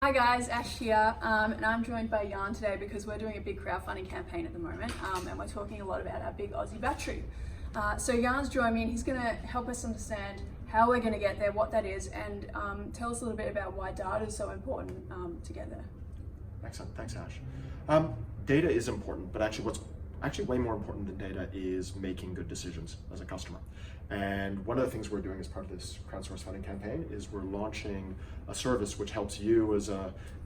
Hi guys, Ash here, and I'm joined by Yann today because we're doing a big crowdfunding campaign at the moment, and we're talking a lot about our big Aussie battery. So Yann's joined me and he's going to help us understand how we're going to get there, what that is, and tell us a little bit about why data is so important to get there. Excellent, thanks Ash. Data is important, but actually what's way more important than data is making good decisions as a customer. And one of the things we're doing as part of this crowdsource funding campaign is we're launching a service which helps you as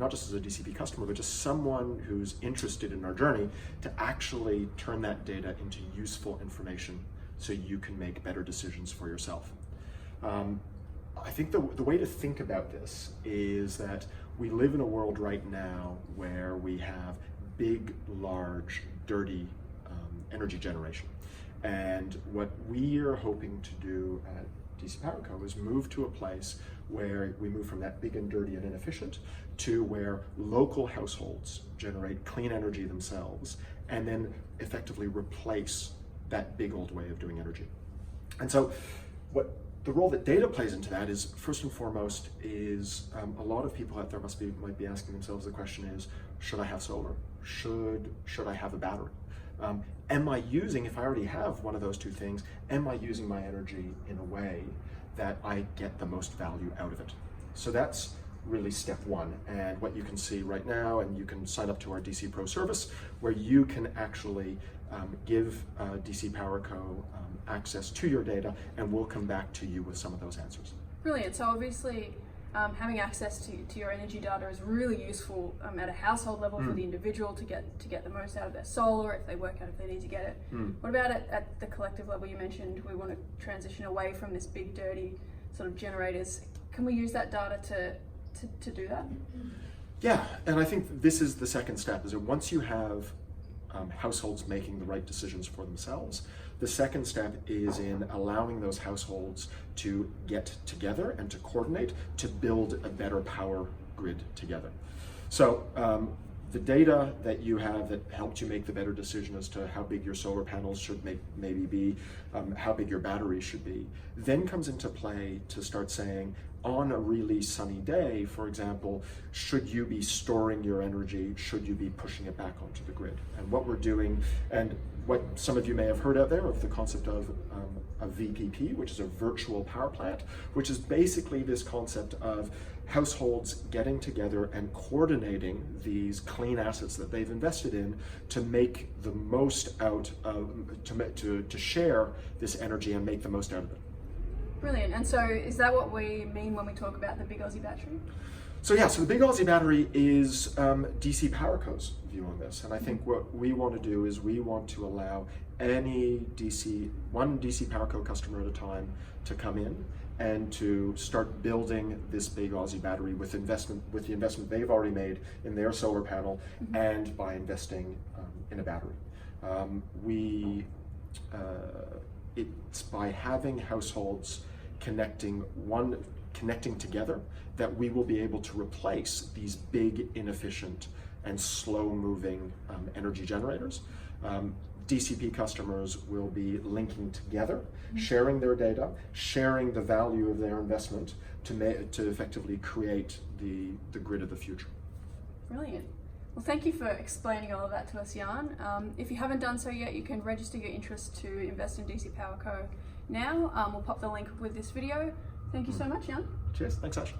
not just as a DCP customer, but just someone who's interested in our journey to actually turn that data into useful information so you can make better decisions for yourself. I think the way to think about this is that we live in a world right now where we have big, large, dirty energy generation. And what we are hoping to do at DC Power Co. is move to a place where we move from that big and dirty and inefficient to where local households generate clean energy themselves and then effectively replace that big old way of doing energy. And so what the role that data plays into that is, first and foremost, is a lot of people out there might be asking themselves the question is, should I have solar? Should I have a battery? Am I using, if I already have one of those two things, am I using my energy in a way that I get the most value out of it? So that's really step one. And what you can see right now, and you can sign up to our DC Pro service, where you can actually give DC Power Co. Access to your data, and we'll come back to you with some of those answers. Brilliant. So obviously, having access to your energy data is really useful at a household level for the individual to get the most out of their solar if they work out if they need to get it. What about at the collective level? You mentioned we want to transition away from this big dirty sort of generators. Can we use that data to do that? Yeah, and I think this is the second step, is that once you have households making the right decisions for themselves, the second step is in allowing those households to get together and to coordinate to build a better power grid together. So the data that you have that helped you make the better decision as to how big your solar panels should maybe be, how big your battery should be, then comes into play to start saying, on a really sunny day, for example, should you be storing your energy? Should you be pushing it back onto the grid? And what we're doing, and what some of you may have heard out there of the concept of a VPP, which is a virtual power plant, which is basically this concept of households getting together and coordinating these clean assets that they've invested in to make the most out of, to share this energy and make the most out of it. Brilliant. And so is that what we mean when we talk about the big Aussie battery? So yeah, so the big Aussie battery is DC Power Co.'s view on this. And I think what we want to do is we want to allow any one DC Power Co. customer at a time to come in and to start building this big Aussie battery with the investment they've already made in their solar panel and by investing in a battery. It's by having households connecting together that we will be able to replace these big, inefficient, and slow-moving energy generators. DCP customers will be linking together, sharing their data, sharing the value of their investment to effectively create the grid of the future. Brilliant. Well, thank you for explaining all of that to us, Yann. If you haven't done so yet, you can register your interest to invest in DC Power Co. now. We'll pop the link with this video. Thank you so much, Yann. Cheers. Thanks, Ash.